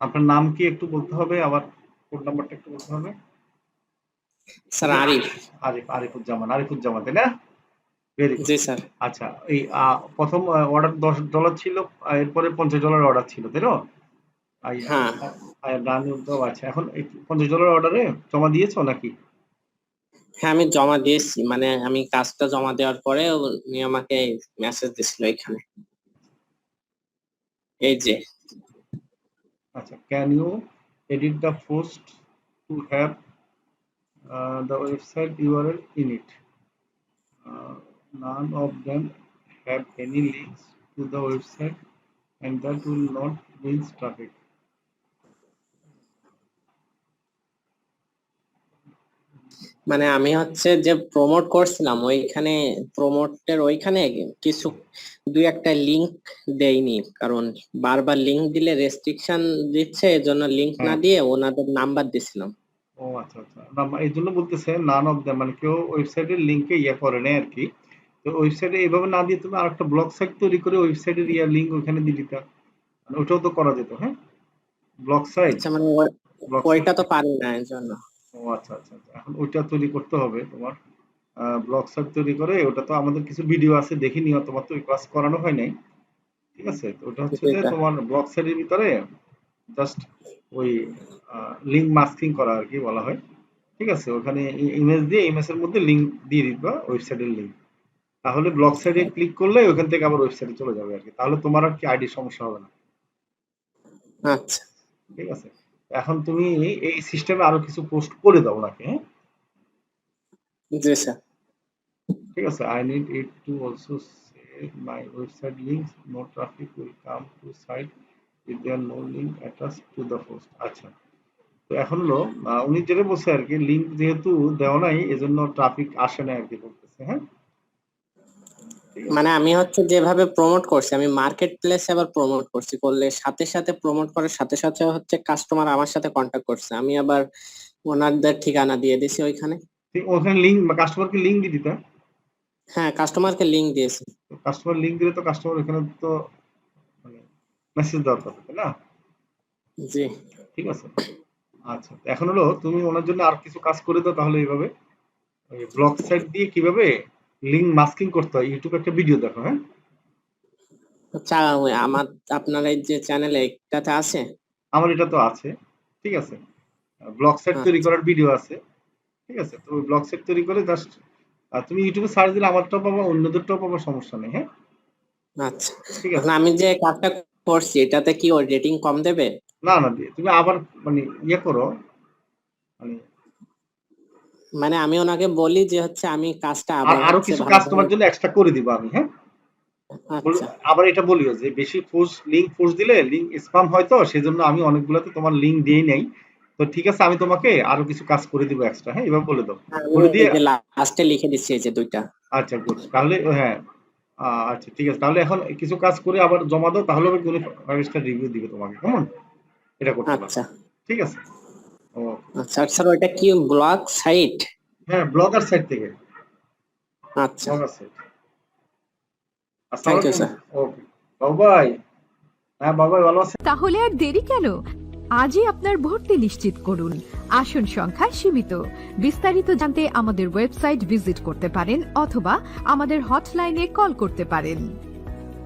আপনার নাম কি একটু বলতে হবে, আবার ফোন নাম্বারটা একটু বলতে হবে। স্যার আরিফ। আরিফুজ্জামান তাই না? Very good. জি স্যার। আচ্ছা, এই প্রথম অর্ডার $10 ছিল, এরপরে $50 অর্ডার ছিল, তাই না? হ্যাঁ আচ্ছা, এখন এই $50 অর্ডারে জমা দিয়েছো নাকি? হ্যাঁ আমি জমা দিয়েছি, মানে আমি কাজটা জমা দেওয়ার পরে উনি আমাকে মেসেজ দিছিল এখানে, এই যে। আচ্ছা, can you edit the post to have the website URL in it? None of them have any links to the website, and that will not means traffic. মানে আমি হচ্ছে যে প্রমোট করছিলাম ওইখানে, প্রমোটের ওইখানে কিছু দুই একটা লিংক দেয়নি, কারণ বারবার লিংক দিলে রেস্ট্রিকশন দিচ্ছে, এজন্য লিংক না হ্যাঁ। দিয়ে ওনাদের নাম্বার দিছিলাম। ও আচ্ছা আচ্ছা, না এই জন্য বলতেছে নান অফ দ্যাম, মানে কেউ ওয়েবসাইটের লিঙ্কে করে নেয় আর কি। তো ওয়েবসাইটে এইভাবে না দিয়ে তুমি আরেকটা ব্লগ সাইট তৈরি করে ওয়েবসাইটের লিঙ্ক ওখানে দিয়ে দিতা, মানে ওটাও তো করা যেত। হ্যাঁ, ব্লগ সাইট। আচ্ছা মানে ব্লগ সাইট। ওইটা তো পারি না এর জন্য। ও আচ্ছা আচ্ছা আচ্ছা, এখন ওইটা তৈরি করতে হবে তোমার। ব্লগ সাইট তৈরি করে, ওটা তো আমাদের কিছু ভিডিও আছে দেখে নিও, তোমার তো ওই ক্লাস করানো হয় নাই। ঠিক আছে, তো ওটা হচ্ছে যে এটা তোমার ব্লগ সাইটের ভিতরে জাস্ট ওই লিঙ্ক মাস্কিং করা আর কি বলা হয়। ঠিক আছে, ওখানে ইমেজ দিয়ে ইমেজের মধ্যে লিঙ্ক দিয়ে দিবা, ওয়েবসাইটের লিঙ্ক। তাহলে ব্লগ সাইটে ক্লিক করলে ওখান থেকে আবার ওয়েবসাইটে চলে যাবে আর কি, তাহলে তোমার আর কি আইডি সমস্যা হবে না। আচ্ছা। ঠিক আছে, এখন তুমি এই সিস্টেমে আরো কিছু পোস্ট করে দাও নাকি। হ্যাঁ, জি স্যার। ঠিক আছে, I need it to also save my website links, no traffic will come to site if there no link attached to the post. আচ্ছা, তো এখন হলো উনি যেটা বলছে আর কি, লিঙ্ক যেহেতু দেওয়া নাই এজন্য ট্রাফিক আসে না আর কি বলতেছে। হ্যাঁ, ঠিক আছে। মানে আমি হচ্ছে যেভাবে প্রমোট করছি, আমি মার্কেট প্লেসে আবার প্রমোট করছি, করলে সাথে সাথে প্রমোট করার সাথে সাথে হচ্ছে কাস্টমার আমার সাথে কন্ট্যাক্ট করছে, আমি আবার ওনাদের ঠিকানা দিয়ে দিছি ওইখানে। ঠিক, ওখানে লিঙ্ক কাস্টমারকে লিঙ্ক দিয়ে দিতা। হ্যাঁ কাস্টমারকে লিংক দিয়েছি। কাস্টমার লিঙ্ক দিলে তো কাস্টমার এখানে তো মানে মেসেজ দেওয়ার কথা, তাই না? জি। ঠিক আছে। আচ্ছা, এখন হলো তুমি ওনার জন্য আর কিছু কাজ করে দাও তাহলে। এইভাবে ওই ব্লগ সাইট দিয়ে কিভাবে লিঙ্ক মাস্কিং করতে হয়, ইউটিউবে একটা ভিডিও দেখো। হ্যাঁ, আচ্ছা আমার আপনার এই যে চ্যানেলে এটাতে আছে। আমার এটা তো আছে। ঠিক আছে, ব্লগ সাইট তৈরি আচ্ছা করার ভিডিও আছে। ঠিক আছে, তো ওই ব্লগ সাইট তৈরি করে জাস্ট তুমি ইউটিউবে সার্চ দিলে আমারটাও পাবা, অন্যদেরটাও পাবা, সমস্যা নেই। হ্যাঁ, আচ্ছা। ঠিক এখন আছে। আমি যে কাজটা করছি এটাতে কি ওর রেটিং কম দেবে? না না, তুমি আবার মানে করো, মানে মানে আমি ওনাকে বলি যে হচ্ছে আমি কাজটা আর আবার আরো হচ্ছে কিছু কাজ ভালোভাবে। তোমার জন্য এক্সট্রা করে দিব আমি। হ্যাঁ, আচ্ছা আবার এটা বলিও যে বেশি লিঙ্ক পোস্ট দিলে লিঙ্ক স্প্যাম হয়, তো সেজন্য আমি অনেকগুলোতে তোমার লিঙ্ক দিয়েই নাই। তো ঠিক আছে, আমি তোমাকে আরো কিছু কাজ করে দিব এক্সট্রা। হ্যাঁ, এবার বলে দাও, আমি বলে দিয়ে। এই যে লাস্টে লিখে দিচ্ছি এই যে দুইটা। আচ্ছা, গুড, তাহলে হ্যাঁ। আচ্ছা, ঠিক আছে, তাহলে এখন কিছু কাজ করে আবার জমা দাও, তাহলে আমি কোনো 5 স্টার রিভিউ দিবে তোমাকে। কেমন, এটা করতে পারো। আচ্ছা ঠিক আছে। ও, আচ্ছা স্যার, ওইটা কি ব্লগ সাইট? হ্যাঁ, ব্লগার সাইট থেকে। আচ্ছা ব্লগার সাইট। থ্যাংক আসসালামু ইউ আলাইকুম। স্যার। ওকে, বাবাই। হ্যাঁ, বাবাই ভালো আছে। তাহলে আর দেরি কেন? আজই আপনার ভর্তি নিশ্চিত করুন। আসন সংখ্যা সীমিত। বিস্তারিত জানতে আমাদের ওয়েবসাইট ভিজিট করতে পারেন অথবা আমাদের হটলাইনে কল করতে পারেন।